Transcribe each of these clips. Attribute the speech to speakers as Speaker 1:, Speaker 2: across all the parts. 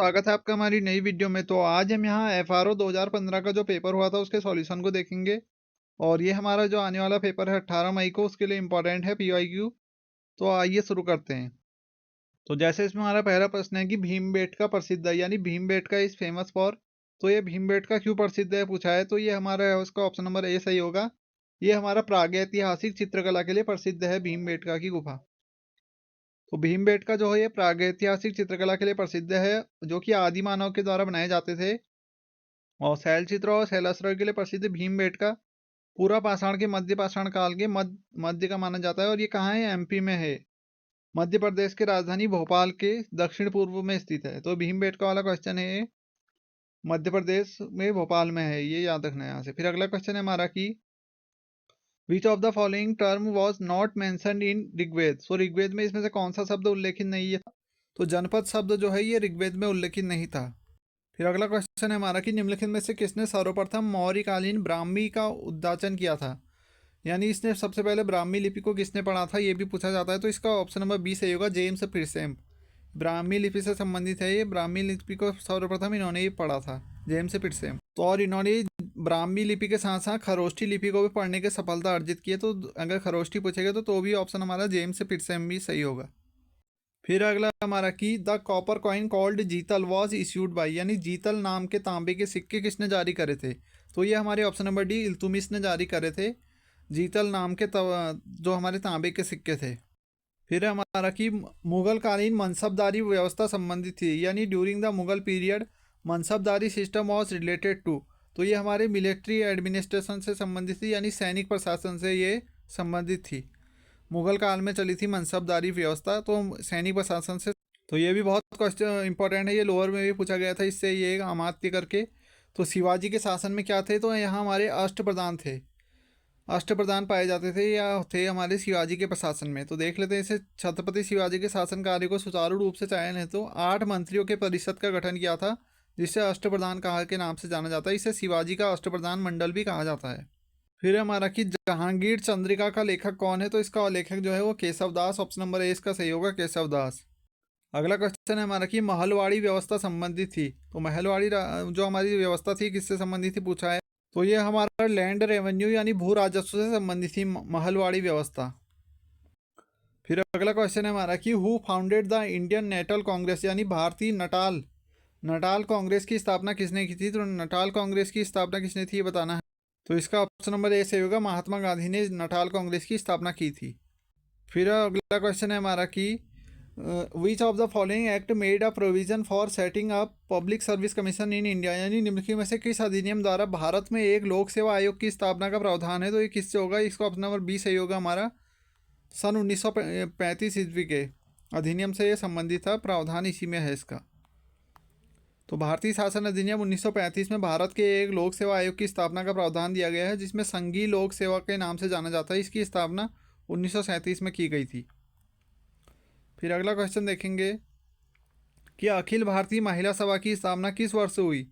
Speaker 1: स्वागत है आपका हमारी नई वीडियो में। तो आज हम यहाँ एफआरओ 2015 का जो पेपर हुआ था उसके सॉल्यूशन को देखेंगे। और ये हमारा जो आने वाला पेपर है 18 मई को, उसके लिए इम्पोर्टेंट है पीवाईक्यू। तो आइए शुरू करते हैं। तो जैसे इसमें हमारा पहला प्रश्न है कि भीमबेटका प्रसिद्ध है, यानी भीमबेटका इज फेमस फॉर। तो ये भीमबेटका क्यों प्रसिद्ध है पूछा है, तो ये हमारा है उसका ऑप्शन नंबर ए सही होगा। ये हमारा प्रागैतिहासिक चित्रकला के लिए प्रसिद्ध है भीमबेटका की गुफा। तो भीमबेटका जो है ये प्रागैतिहासिक चित्रकला के लिए प्रसिद्ध है, जो कि आदि मानव के द्वारा बनाए जाते थे। और शैल चित्र और शैलाश्रय के लिए प्रसिद्ध भीमबेटका पूरा पाषाण के मध्य पाषाण काल के मध्य का माना जाता है। और ये कहाँ है? एमपी में है। मध्य प्रदेश की राजधानी भोपाल के दक्षिण पूर्व में स्थित है। तो भीमबेटका वाला क्वेश्चन है ये मध्य प्रदेश में भोपाल में है, ये याद रखना है यहाँ से। फिर अगला क्वेश्चन है हमारा कि which of the following term was not mentioned in Rigveda. सो ऋग्वेद में इसमें से कौन सा शब्द उल्लेखित नहीं है? तो जनपद शब्द जो है ये ऋग्वेद में उल्लेखित नहीं था। फिर अगला क्वेश्चन है हमारा कि निम्नलिखित में से किसने सर्वप्रथम मौर्यकालीन ब्राह्मी का उद्धाचन किया था, यानी इसने सबसे पहले ब्राह्मी लिपि को किसने पढ़ा था, ये भी पूछा जाता है। तो इसका ऑप्शन नंबर बी सही होगा, जेम्स पियर्सन। ब्राह्मी लिपि से संबंधित है ये, ब्राह्मी लिपि को सर्वप्रथम इन्होंने ही पढ़ा था, जेम्स पियर्सन। तो और इन्होंने ब्राह्मी लिपि के साथ साथ खरोष्ठी लिपि को भी पढ़ने की सफलता अर्जित की है। तो अगर खरोष्ठी पूछेगा तो भी ऑप्शन हमारा जेम्स पियर्सन भी सही होगा। फिर अगला हमारा कि द कॉपर कॉइन कॉल्ड जीतल वॉज इश्यूड बाई, यानी जीतल नाम के तांबे के सिक्के किसने जारी करे थे। तो ये हमारे ऑप्शन नंबर डी इल्तुमिश ने जारी करे थे, जीतल नाम के जो हमारे तांबे के सिक्के थे। फिर हमारा कि मुगलकालीन मनसबदारी व्यवस्था संबंधित थी, यानी during the Mughal period mansabdari system was related to. तो ये हमारे मिलिट्री एडमिनिस्ट्रेशन से संबंधित थी, यानी सैनिक प्रशासन से ये संबंधित थी। मुगल काल में चली थी मनसबदारी व्यवस्था, तो सैनिक प्रशासन से। तो ये भी बहुत क्वेश्चन इंपॉर्टेंट है, ये लोअर में भी पूछा गया था इससे, ये अमात्य करके। तो शिवाजी के शासन में क्या थे, तो यहाँ हमारे अष्टप्रधान थे, अष्टप्रधान पाए जाते थे या थे हमारे शिवाजी के प्रशासन में। तो देख लेते हैं इसे। छत्रपति शिवाजी के शासन कार्य को सुचारू रूप से चयन है तो 8 मंत्रियों के परिषद का गठन किया था, जिसे अष्टप्रधान कहा के नाम से जाना जाता है। इसे शिवाजी का अष्टप्रधान मंडल भी कहा जाता है। फिर हमारा कि जहांगीर चंद्रिका का लेखक कौन है, तो इसका लेखक जो है वो केशव दास। ऑप्शन नंबर ए इसका सही होगा, केशव दास। अगला क्वेश्चन है हमारा कि महलवाड़ी व्यवस्था संबंधित थी। तो महलवाड़ी जो हमारी व्यवस्था थी किससे संबंधित थी पूछा है। तो ये हमारा लैंड रेवेन्यू यानी भू राजस्व से संबंधित थी महलवाड़ी व्यवस्था। फिर अगला क्वेश्चन है हमारा कि who founded the Indian Natal congress, यानी भारतीय नटाल नटाल कांग्रेस की स्थापना किसने की थी। तो नटाल कांग्रेस की स्थापना किसने थी ये बताना है। तो इसका ऑप्शन नंबर ए सही होगा, महात्मा गांधी ने नटाल कांग्रेस की स्थापना की थी। फिर अगला क्वेश्चन है हमारा कि which of the following act made a provision for setting up public service commission in India, यानी निम्नलिखित में से किस अधिनियम द्वारा भारत में एक लोक सेवा आयोग की स्थापना का प्रावधान है। तो ये किससे होगा, इसका ऑप्शन नंबर बी सही होगा हमारा, सन 1935 ईस्वी के अधिनियम से ये संबंधित था, प्रावधान इसी में है इसका। तो भारतीय शासन अधिनियम 1935 में भारत के एक लोक सेवा आयोग की स्थापना का प्रावधान दिया गया है, जिसमें संघीय लोक सेवा के नाम से जाना जाता है। इसकी स्थापना 1937 में की गई थी। फिर अगला क्वेश्चन देखेंगे कि अखिल भारतीय महिला सभा की स्थापना किस वर्ष हुई।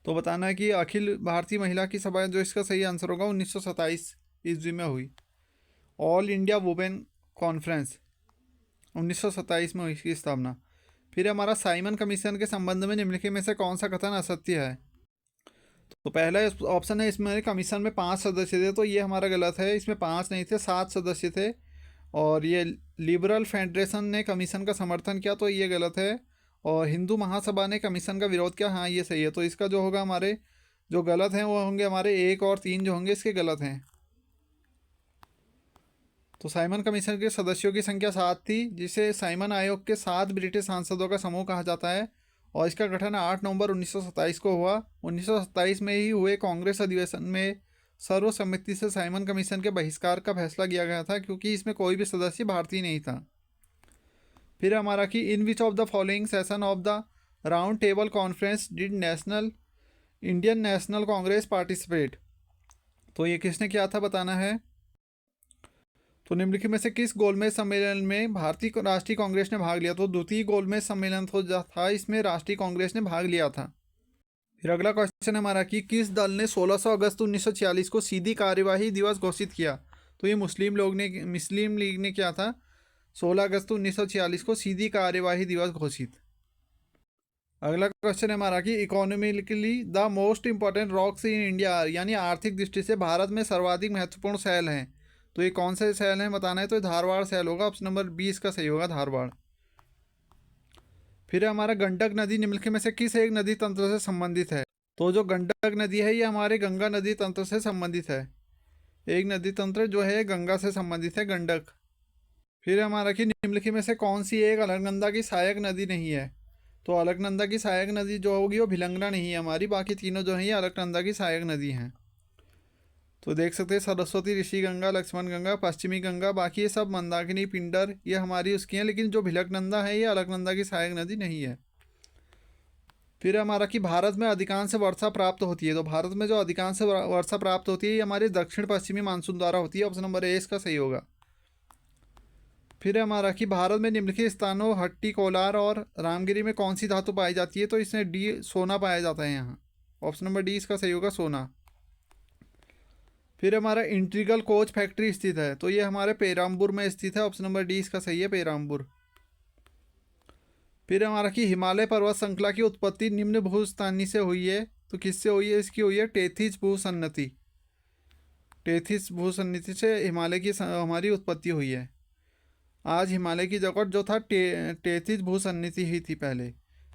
Speaker 1: तो बताना है कि अखिल भारतीय महिला की सभा, जो इसका सही आंसर होगा 1927 ईस्वी में हुई। ऑल इंडिया वुमेन कॉन्फ्रेंस 1927 में हुई इसकी स्थापना। फिर हमारा साइमन कमीशन के संबंध में निम्नलिखित में से कौन सा कथन असत्य है। तो पहला ऑप्शन है इसमें कमीशन में 5 सदस्य थे, तो ये हमारा गलत है। इसमें 5 नहीं थे, 7 सदस्य थे। और ये लिबरल फेडरेशन ने कमीशन का समर्थन किया, तो ये गलत है। और हिंदू महासभा ने कमीशन का विरोध किया, हाँ ये सही है। तो इसका जो होगा हमारे जो गलत हैं वो होंगे हमारे 1 और 3 जो होंगे इसके गलत हैं। तो साइमन कमीशन के सदस्यों की संख्या 7 थी, जिसे साइमन आयोग के 7 ब्रिटिश सांसदों का समूह कहा जाता है। और इसका गठन 8 नवंबर 1927 को हुआ। 1927 में ही हुए कांग्रेस अधिवेशन में सर्वसम्मति से साइमन कमीशन के बहिष्कार का फैसला किया गया था, क्योंकि इसमें कोई भी सदस्य भारतीय नहीं था। फिर हमारा कि in which of the following session of the Round Table Conference did Indian National Congress participate. तो ये किसने किया था बताना है। तो निम्नलिखित में से किस गोलमेज सम्मेलन में भारतीय राष्ट्रीय कांग्रेस ने भाग लिया। तो द्वितीय गोलमेज सम्मेलन था, इसमें राष्ट्रीय कांग्रेस ने भाग लिया था। फिर अगला क्वेश्चन है हमारा कि किस दल ने 16 अगस्त 1946 को सीधी कार्यवाही दिवस घोषित किया। तो ये मुस्लिम लीग ने किया था, 16 अगस्त 1946 को सीधी कार्यवाही दिवस घोषित। अगला क्वेश्चन है हमारा कि economically the most important rocks in India, यानी आर्थिक दृष्टि से भारत में सर्वाधिक महत्वपूर्ण शैल हैं। तो ये कौन से शैल हैं बताना है, तो धारवाड़ शैल होगा, ऑप्शन नंबर 20 का सही होगा, धारवाड़। फिर हमारा गंडक नदी निम्नलिखित में से किस एक नदी तंत्र से संबंधित है। तो जो गंडक नदी है ये हमारे गंगा नदी तंत्र से संबंधित है। एक नदी तंत्र जो है गंगा से संबंधित है, गंडक। फिर हमारा कि निम्नलिखित में से कौन सी एक अलकनंदा की सहायक नदी नहीं है। तो अलकनंदा की सहायक नदी जो होगी वो भिलंगना नहीं है हमारी, बाकी तीनों जो है ये अलकनंदा की सहायक नदी हैं। तो देख सकते हैं सरस्वती, ऋषि गंगा, लक्ष्मण गंगा, पश्चिमी गंगा, बाकी ये सब मंदाकिनी, पिंडर, ये हमारी उसकी हैं, लेकिन जो भिलकनंदा है ये अलकनंदा की सहायक नदी नहीं है। फिर हमारा कि भारत में अधिकांश वर्षा प्राप्त होती है। तो भारत में जो अधिकांश वर्षा प्राप्त होती है ये हमारे दक्षिण पश्चिमी मानसून द्वारा होती है, ऑप्शन नंबर ए इसका सही होगा। फिर हमारा कि भारत में निम्नलिखित स्थानों हट्टी, कोलार और रामगिरी में कौन सी धातु पाई जाती है। तो इसमें डी सोना पाया जाता है यहाँ, ऑप्शन नंबर डी इसका सही होगा, सोना। फिर हमारा इंटीग्रल कोच फैक्ट्री स्थित है। तो ये हमारे पेराम्बुर में स्थित है, ऑप्शन नंबर डी इसका सही है, पेराम्बुर। फिर हमारा कि हिमालय पर्वत श्रृंखला की उत्पत्ति निम्न भूस्थानी से हुई है। तो किससे हुई है, इसकी हुई है टेथिस भूसन्नति। टेथिस भूसन्नति से हिमालय की हमारी उत्पत्ति हुई है। आज हिमालय की जगह जो था टेथिस भूसन्नति ही थी पहले।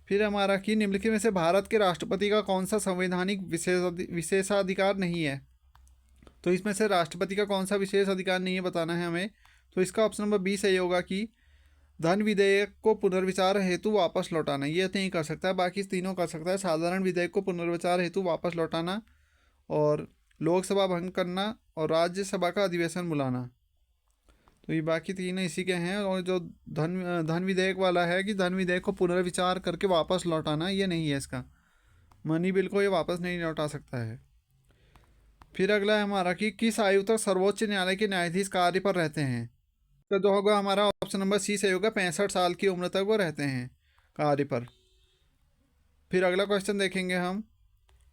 Speaker 1: फिर हमारा कि निम्नलिखित में से भारत के राष्ट्रपति का कौन सा संवैधानिक विशेषाधिकार नहीं है। तो इसमें से राष्ट्रपति का कौन सा विशेष अधिकार नहीं है बताना है हमें। तो इसका ऑप्शन नंबर बी सही होगा कि धन विधेयक को पुनर्विचार हेतु वापस लौटाना, ये नहीं कर सकता है, बाकी तीनों कर सकता है। साधारण विधेयक को पुनर्विचार हेतु वापस लौटाना, और लोकसभा भंग करना, और राज्यसभा का अधिवेशन बुलाना। तो ये बाकी तीन इसी के हैं। और जो धन विधेयक वाला है कि धन विधेयक को पुनर्विचार करके वापस लौटाना, ये नहीं है इसका। मनी बिल को ये वापस नहीं लौटा सकता है। फिर अगला है हमारा कि किस आयु तक सर्वोच्च न्यायालय के न्यायाधीश कार्य पर रहते हैं। तो जो होगा हमारा ऑप्शन नंबर सी सही होगा, 65 साल की उम्र तक वो रहते हैं कार्य पर। फिर अगला क्वेश्चन देखेंगे हम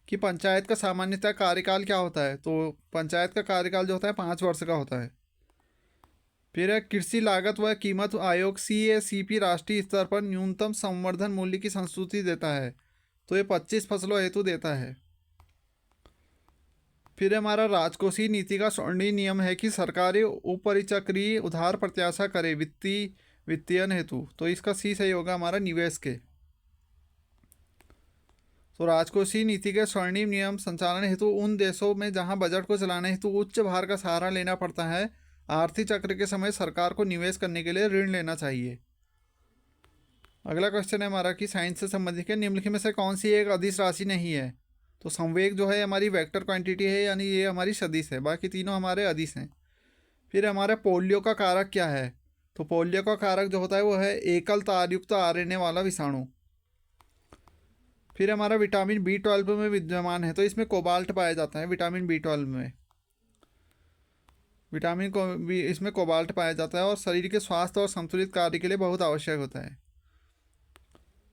Speaker 1: कि पंचायत का सामान्यतः कार्यकाल क्या होता है। तो पंचायत का कार्यकाल जो होता है 5 वर्ष का होता है। फिर है कृषि लागत व कीमत आयोग CACP राष्ट्रीय स्तर पर न्यूनतम संवर्धन मूल्य की संस्तुति देता है। तो ये 25 फसलों हेतु देता है। फिर हमारा राजकोषीय नीति का स्वर्णिम नियम है कि सरकारी उपरिचक्रीय उधार प्रत्याशा करे वित्तीयन हेतु। तो इसका सी सही होगा हमारा, निवेश के। तो राजकोषीय नीति के स्वर्णिम नियम संचालन हेतु उन देशों में जहां बजट को चलाने हेतु उच्च भार का सहारा लेना पड़ता है, आर्थिक चक्र के समय सरकार को निवेश करने के लिए ऋण लेना चाहिए। अगला क्वेश्चन है हमारा कि साइंस से संबंधित है, निम्नलिखित में से कौन सी एक अदिश राशि नहीं है। तो संवेग जो है हमारी वेक्टर क्वांटिटी है, यानी ये हमारी सदिश है, बाकी तीनों हमारे अदिश हैं। फिर हमारे पोलियो का कारक क्या है। तो पोलियो का कारक जो होता है वो है एकल तारयुक्त RNA वाला विषाणु। फिर हमारा विटामिन B12 में विद्यमान है। तो इसमें कोबाल्ट पाया जाता है, विटामिन B12 में इसमें कोबाल्ट पाया जाता है, और शरीर के स्वास्थ्य और संतुलित कार्य के लिए बहुत आवश्यक होता है।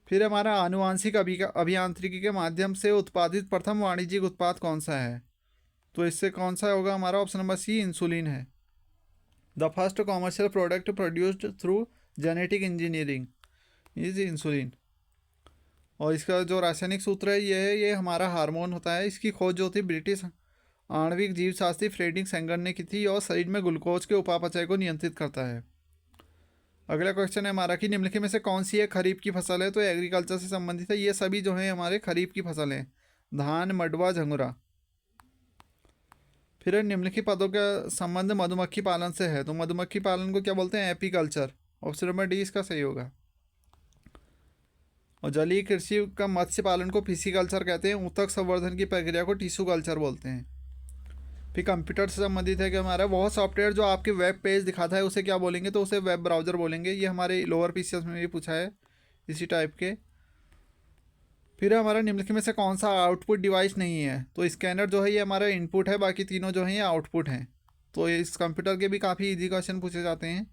Speaker 1: फिर हमारा आनुवांशिक अभियांत्रिकी के माध्यम से उत्पादित प्रथम वाणिज्यिक उत्पाद कौन सा है। तो इससे कौन सा होगा हमारा, ऑप्शन नंबर सी इंसुलिन है। The first commercial product produced through genetic engineering is insulin. और इसका जो रासायनिक सूत्र है ये हमारा हार्मोन होता है। इसकी खोज जो थी ब्रिटिश आणविक जीवशास्त्री फ्रेडरिक सेंगर ने की थी, और शरीर में ग्लूकोज के उपापचय को नियंत्रित करता है। अगला क्वेश्चन है हमारा कि निम्नलिखित में से कौन सी एक खरीफ की फसल है। तो एग्रीकल्चर से संबंधित है, ये सभी जो है हमारे खरीफ की फसल हैं, धान, मडवा, झंगुरा। फिर निम्नलिखित पदों का संबंध मधुमक्खी पालन से है। तो मधुमक्खी पालन को क्या बोलते हैं, एपीकल्चर। ऑप्शन नंबर डी इसका सही होगा। और जलीय कृषि का मत्स्य पालन को फिशिकल्चर कहते हैं। ऊतक संवर्धन की प्रक्रिया को टिश्यू कल्चर बोलते हैं। फिर कंप्यूटर से संबंधित है कि हमारा वह सॉफ्टवेयर जो आपके वेब पेज दिखाता है उसे क्या बोलेंगे। तो उसे वेब ब्राउज़र बोलेंगे। ये हमारे लोअर पीसीएस में भी पूछा है इसी टाइप के। फिर हमारा निम्नलिखित में से कौन सा आउटपुट डिवाइस नहीं है। तो स्कैनर जो है ये हमारा इनपुट है, बाकी तीनों जो हैं ये आउटपुट हैं। तो इस कंप्यूटर के भी काफ़ी इजी क्वेश्चन पूछे जाते हैं।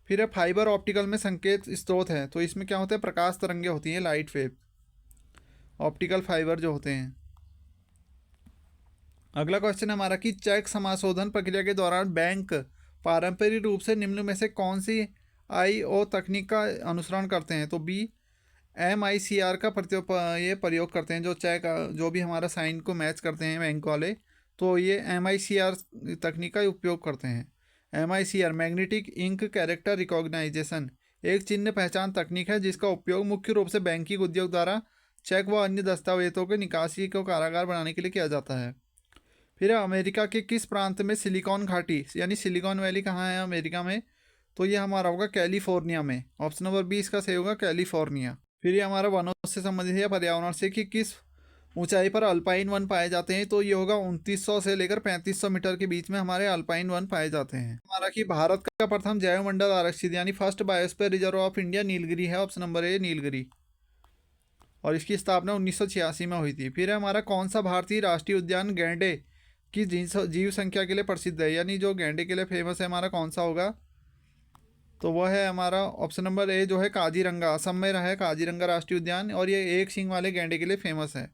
Speaker 1: फिर फाइबर ऑप्टिकल में संकेत स्रोत है। तो इसमें क्या होता है, प्रकाश तरंगें होती हैं, लाइट वेव, ऑप्टिकल फाइबर जो होते हैं। अगला क्वेश्चन हमारा कि चेक समाशोधन प्रक्रिया के दौरान बैंक पारंपरिक रूप से निम्न में से कौन सी IO तकनीक का अनुसरण करते हैं। तो बी MICR का ये प्रयोग करते हैं, जो चेक जो भी हमारा साइन को मैच करते हैं बैंक वाले, तो ये MICR तकनीक का उपयोग करते हैं। MICR magnetic ink character recognization एक चिन्ह पहचान तकनीक है जिसका उपयोग मुख्य रूप से बैंकिंग उद्योग द्वारा चेक व अन्य दस्तावेजों के निकासी को कारागार बनाने के लिए किया जाता है। फिर अमेरिका के किस प्रांत में सिलिकॉन घाटी यानी सिलिकॉन वैली कहाँ है अमेरिका में? तो ये हमारा होगा कैलिफोर्निया में। ऑप्शन नंबर बी इसका सही होगा, कैलिफोर्निया। फिर ये हमारा वनों से संबंधित है, पर्यावरण से, कि किस ऊंचाई पर अल्पाइन वन पाए जाते हैं? तो ये होगा 2900 से लेकर 3500 मीटर के बीच में हमारे अल्पाइन वन पाए जाते हैं। हमारा कि भारत का प्रथम जैव मंडल आरक्षित यानी first biosphere reserve of India Nilgiri है। ऑप्शन नंबर ए नीलगिरी, और इसकी स्थापना 1986 में हुई थी। फिर है हमारा कौन सा भारतीय राष्ट्रीय उद्यान गैंडे की जीव संख्या के लिए प्रसिद्ध है, यानी जो गैंडे के लिए फेमस है हमारा कौन सा होगा? तो वह है हमारा ऑप्शन नंबर ए जो है काजीरंगा, असम में रहा है काजीरंगा राष्ट्रीय उद्यान, और ये एक सींग वाले गैंडे के लिए फेमस है।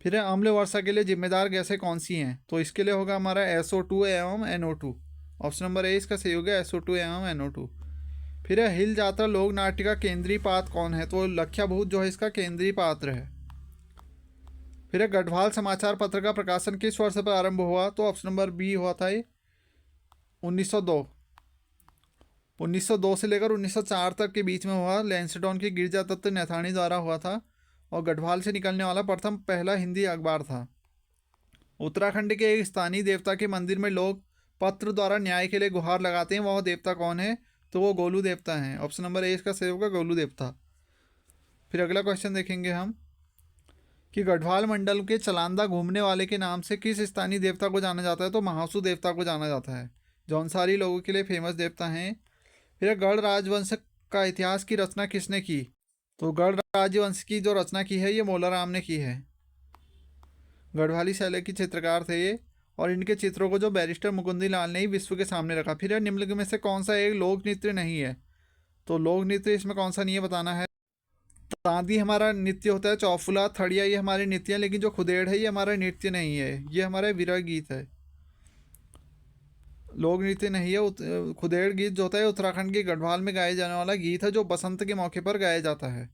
Speaker 1: फिर है अम्ल वर्षा के लिए जिम्मेदार गैसें कौन सी हैं? तो इसके लिए होगा हमारा SO2 एवं NO2। ऑप्शन नंबर ए इसका सही होगा, SO2 एवं NO2। फिर है हिल जात्रा लोक नाट्य का केंद्रीय पात्र कौन है? तो लख्याभूत जो है इसका केंद्रीय पात्र है। फिर है गढ़वाल समाचार पत्र का प्रकाशन किस वर्ष पर आरंभ हुआ? तो ऑप्शन नंबर बी हुआ था ये 1902। 1902 से लेकर 1904 तक के बीच में हुआ। लैंसडॉन की गिरजा दत्त नैथानी द्वारा हुआ था और गढ़वाल से निकलने वाला प्रथम पहला हिंदी अखबार था। उत्तराखंड के एक स्थानीय देवता के मंदिर में लोग पत्र द्वारा न्याय के लिए गुहार लगाते हैं, वह देवता कौन है? तो वो गोलू देवता हैं। ऑप्शन नंबर ए इसका सही होगा, गोलू देवता। फिर अगला क्वेश्चन देखेंगे हम कि गढ़वाल मंडल के चलांदा घूमने वाले के नाम से किस स्थानीय देवता को जाना जाता है? तो महासू देवता को जाना जाता है, जौनसारी लोगों के लिए फेमस देवता हैं। फिर गढ़ राजवंश का इतिहास की रचना किसने की? तो गढ़ राजवंश की जो रचना की है ये मोलाराम ने की है। गढ़वाली शैली के चित्रकार थे ये, और इनके चित्रों को जो बैरिस्टर मुकुंदी लाल ने ही विश्व के सामने रखा। फिर निम्नलिखित में से कौन सा एक लोक नृत्य नहीं है? तो लोक नृत्य इसमें कौन सा नहीं है बताना है। तांदी हमारा नृत्य होता है, चौफुला थड़िया ये हमारे नृत्य हैं, लेकिन जो खुदेड़ है ये हमारा नृत्य नहीं है, ये हमारा विरह गीत है, लोक नृत्य नहीं है। खुदेड़ गीत जो होता है उत्तराखंड के गढ़वाल में गाया जाने वाला गीत है, जो बसंत के मौके पर गाया जाता है।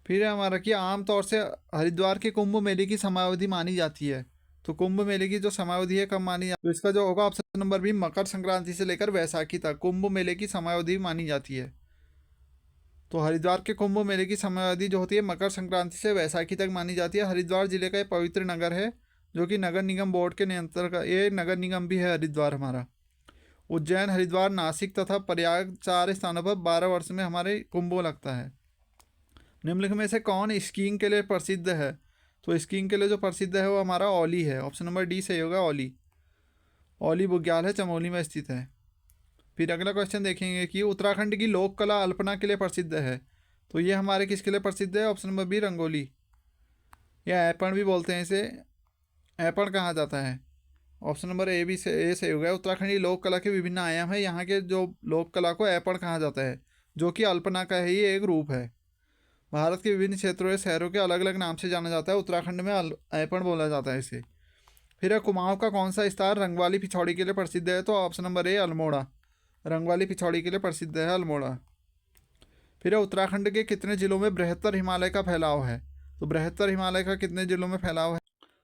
Speaker 1: फिर है हमारा कि आमतौर से हरिद्वार के कुंभ मेले की समयावधि मानी जाती है। तो कुंभ मेले की जो समयावधि है कब मानी जाती है? तो इसका जो होगा option number B Makar Sankranti से लेकर वैसाखी तक कुंभ मेले की समयावधि मानी जाती है। तो हरिद्वार के कुंभ मेले की समयावधि जो होती है मकर संक्रांति से वैसाखी तक मानी जाती है। हरिद्वार जिले का एक पवित्र नगर है जो कि नगर निगम बोर्ड के नियंत्रण का ये नगर निगम भी है हरिद्वार हमारा। उज्जैन, हरिद्वार, नासिक तथा प्रयाग 4 स्थानों पर 12 वर्ष में हमारे कुंभ लगता है। निम्नलिखित में से कौन स्कीइंग के लिए प्रसिद्ध है? तो स्कीइंग के लिए जो प्रसिद्ध है वो हमारा औली है। ऑप्शन नंबर डी सही होगा, औली। औली बुग्याल है, चमोली में स्थित है। फिर अगला क्वेश्चन देखेंगे कि उत्तराखंड की लोक कला अल्पना के लिए प्रसिद्ध है। तो ये हमारे किसके लिए प्रसिद्ध है? ऑप्शन नंबर बी रंगोली, या ऐपण भी बोलते हैं इसे, ऐपण कहा जाता है। ऑप्शन नंबर ए भी से ए सही हो गया। उत्तराखंडी लोक कला के विभिन्न आयाम है, यहाँ के जो लोक कला को ऐपण कहा जाता है, जो कि अल्पना का ही एक रूप है। भारत के विभिन्न क्षेत्रों या शहरों के अलग अलग नाम से जाना जाता है, उत्तराखंड में ऐपण बोला जाता है इसे। फिर कुमाऊं का कौन सा विस्तार रंगवाली पिछौड़ी के लिए प्रसिद्ध है? तो ऑप्शन नंबर ए अल्मोड़ा, रंगवाली पिछौड़ी के लिए प्रसिद्ध है अल्मोड़ा। फिर उत्तराखंड के कितने जिलों में बृहत्तर हिमालय का फैलाव है? तो बृहत्तर हिमालय का कितने जिलों में फैलाव है?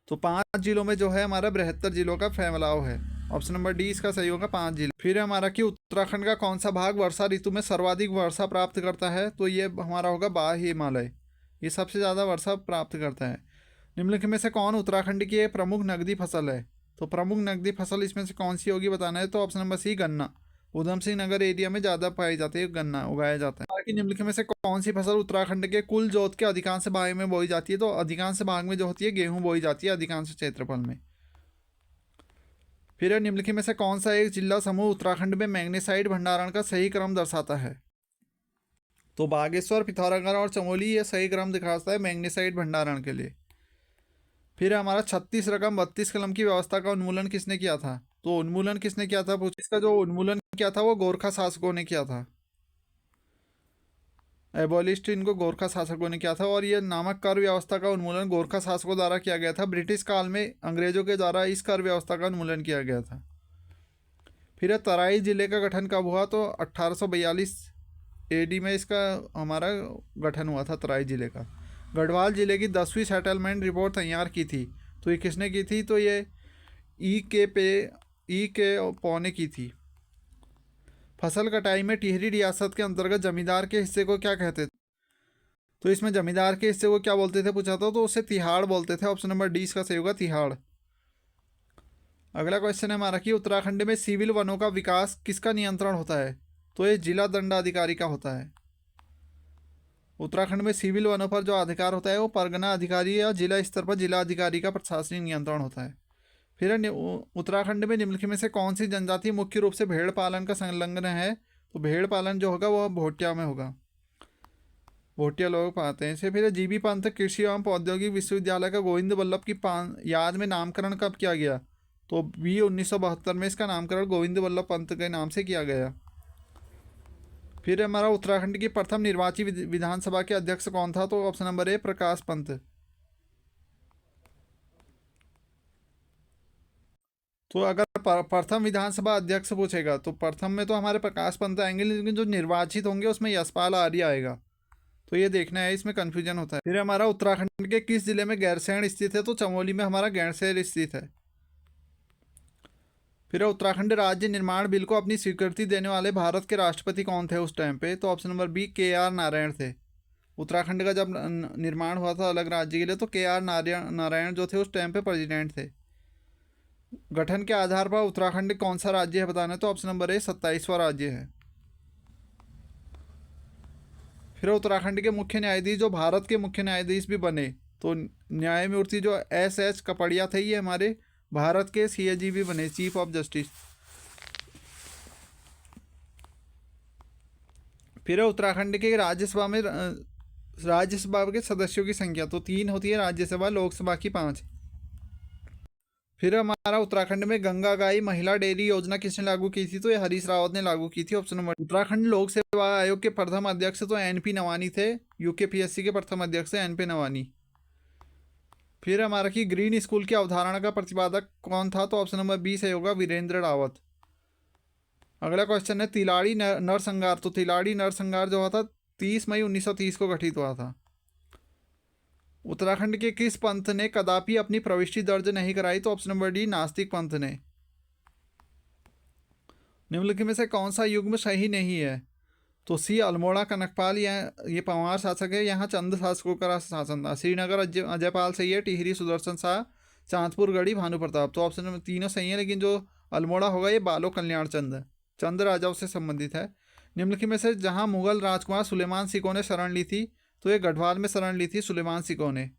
Speaker 1: तो 5 जिलों में जो है हमारा बृहत्तर जिलों का फैलाव है। ऑप्शन नंबर डी इसका सही होगा, 5 जिले। फिर हमारा कि उत्तराखंड का कौन सा भाग वर्षा ऋतु में सर्वाधिक वर्षा प्राप्त करता है? तो ये हमारा होगा बाह्य हिमालय, ये सबसे ज़्यादा वर्षा प्राप्त करता है। निम्नलिखित में से कौन उत्तराखंड की एक प्रमुख नकदी फसल है? तो प्रमुख नकदी फसल इसमें से कौन सी होगी बताना है। तो ऑप्शन नंबर सी गन्ना, उधम सिंह नगर एरिया में ज़्यादा पाई जाती है, गन्ना उगाया जाता है। बाकी निम्नलिखित में से कौन सी फसल उत्तराखंड के कुल जोत के अधिकांश भाग में बोई जाती है? तो अधिकांश भाग में जो होती है गेहूं बोई जाती है अधिकांश क्षेत्रफल में। फिर निम्नलिखित में से कौन सा एक जिला समूह उत्तराखंड में मैग्नेसाइट भंडारण का सही क्रम दर्शाता है? तो बागेश्वर, पिथौरागढ़ और चमोली ये सही क्रम दिखाता है मैग्नेसाइट भंडारण के लिए। फिर हमारा 36 रकम 32 कलम की व्यवस्था का उन्मूलन किसने किया था? तो उन्मूलन किसने किया था? इसका जो उन्मूलन किया था वो गोरखा शासकों ने किया था, एबोलिस्ट इनको गोरखा शासकों ने किया था। और ये नामक कर व्यवस्था का उन्मूलन गोरखा शासकों द्वारा किया गया था। ब्रिटिश काल में अंग्रेजों के द्वारा इस कर व्यवस्था का उन्मूलन किया गया था। फिर तराई जिले का गठन कब हुआ? तो 1842 AD में इसका हमारा गठन हुआ था, तराई जिले का। गढ़वाल जिले की 10वीं सेटलमेंट रिपोर्ट तैयार की थी, तो ये किसने की थी? तो ये ई के पौ ने की थी। फसल कटाई में टिहरी रियासत के अंतर्गत जमींदार के हिस्से को क्या कहते थे? तो इसमें जमींदार के हिस्से को क्या बोलते थे पूछा था, तो उसे तिहाड़ बोलते थे। ऑप्शन नंबर डी इसका सही होगा, तिहाड़। अगला क्वेश्चन है हमारा कि उत्तराखंड में सिविल वनों का विकास किसका नियंत्रण होता है? तो ये जिला दंडाधिकारी का होता है। उत्तराखंड में सिविल वनों पर जो अधिकार होता है वो परगना अधिकारी या जिला स्तर पर जिला अधिकारी का प्रशासनिक नियंत्रण होता है। फिर उत्तराखंड में निम्नलिखित में से कौन सी जनजाति मुख्य रूप से भेड़ पालन का संलग्न है? तो भेड़ पालन जो होगा वह भोटिया में होगा, भोटिया लोग पाते हैं इसे। फिर जीबी पंत कृषि एवं प्रौद्योगिक विश्वविद्यालय का गोविंद वल्लभ की याद में नामकरण कब किया गया? तो 1972 में इसका नामकरण गोविंद वल्लभ पंत के नाम से किया गया। फिर हमारा उत्तराखंड की प्रथम निर्वाचित विधानसभा के अध्यक्ष कौन था? तो option number A Prakash Pant. तो अगर प्रथम विधानसभा अध्यक्ष पूछेगा तो प्रथम में तो हमारे प्रकाश पंत आएंगे, लेकिन जो निर्वाचित होंगे उसमें यशपाल आर्य आएगा। तो ये देखना है, इसमें कंफ्यूजन होता है। फिर हमारा उत्तराखंड के किस जिले में गैरसैंण स्थित है? तो चमोली में हमारा गैरसैंण स्थित है। फिर उत्तराखंड राज्य निर्माण बिल को अपनी स्वीकृति देने वाले भारत के राष्ट्रपति कौन थे उस टाइम पे? तो option number B KR Narayan थे। उत्तराखंड का जब निर्माण हुआ था अलग राज्य के लिए, तो KR नारायण जो थे उस टाइम पे प्रेसिडेंट थे। गठन के आधार पर उत्तराखंड कौन सा राज्य है बताना है? तो ऑप्शन नंबर ए 27वां राज्य है। फिर उत्तराखंड के मुख्य न्यायाधीश जो भारत के मुख्य न्यायाधीश भी बने, तो न्यायमूर्ति जो SS कपड़िया थे ये हमारे भारत के CAG भी बने, चीफ ऑफ जस्टिस। फिर उत्तराखंड के राज्यसभा के सदस्यों की संख्या तो 3 होती है राज्यसभा, लोकसभा की 5। फिर हमारा उत्तराखंड में गंगा गाई महिला डेयरी योजना किसने लागू की थी? तो ये हरीश रावत ने लागू की थी। Option number. उत्तराखंड लोक सेवा आयोग के प्रथम अध्यक्ष तो NP नवानी थे। UKPSC के प्रथम अध्यक्ष NP नवानी। फिर हमारा कि ग्रीन स्कूल की अवधारणा का प्रतिपादक कौन था? तो ऑप्शन नंबर बी सही होगा, वीरेंद्र रावत। अगला क्वेश्चन है तिलाड़ी नरसंहार। तो तिलाड़ी नरसंहार जो हुआ था 30 मई 1930 को गठित हुआ था। उत्तराखंड के किस पंथ ने कदापि अपनी प्रविष्टि दर्ज नहीं कराई? तो ऑप्शन नंबर डी नास्तिक पंथ ने। निम्नलिखित में से कौन सा युग्म सही नहीं है? तो सी अल्मोड़ा कनकपाल, ये पंवार शासक है, यहाँ चंद शासकों का शासन था। श्रीनगर अजयपाल सही है, टिहरी सुदर्शन शाह, चांदपुर गढ़ी भानु प्रताप। तो ऑप्शन नंबर तीनों सही है, लेकिन जो अल्मोड़ा होगा ये बालो कल्याण चंद राजाओं से संबंधित है। निम्नलिखित में से जहाँ मुगल राजकुमार सुलेमान सिको ने शरण ली थी? तो ये गढ़वाल में शरण ली थी सुलेमान सिको ने।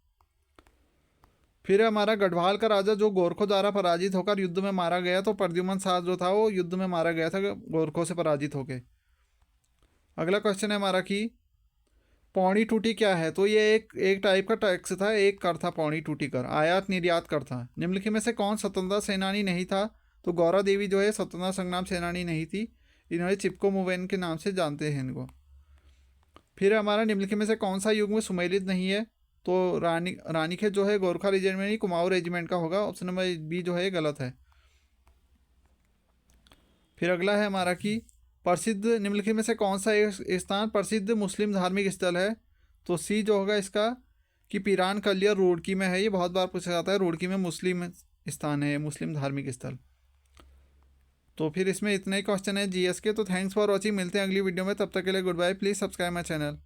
Speaker 1: फिर हमारा गढ़वाल का राजा जो गोरखों द्वारा पराजित होकर युद्ध में मारा गया, तो प्रद्युमन शाह जो था वो युद्ध में मारा गया था गोरखों से पराजित होकर। अगला क्वेश्चन है हमारा कि पौनी टूटी क्या है? तो ये एक टाइप का टैक्स था, एक कर था पौनी टूटी कर, आयात निर्यात कर था। निम्नलिखित में से कौन स्वतंत्रता सेनानी नहीं था? तो गौरा देवी जो है स्वतंत्रता संग्राम सेनानी नहीं थी, इन्होंने चिपको मोवेन के नाम से जानते हैं इनको। फिर हमारा निम्नलिखित में से कौन सा युग में सुमेलित नहीं है? तो रानीखेत जो है गोरखा रेजिमेंट नहीं, कुमाऊं रेजिमेंट का होगा। ऑप्शन नंबर बी जो है गलत है। फिर अगला है हमारा कि प्रसिद्ध निम्नलिखित में से कौन सा स्थान प्रसिद्ध मुस्लिम धार्मिक स्थल है? तो सी जो होगा इसका कि पीरान कलियर रुड़की में है, ये बहुत बार पूछा जाता है, रुड़की में मुस्लिम स्थान है, मुस्लिम धार्मिक स्थल। तो फिर इसमें इतने ही क्वेश्चन है GS के। तो थैंक्स फॉर वॉचिंग, मिलते हैं अगली वीडियो में, तब तक के लिए good bye. Please subscribe my channel.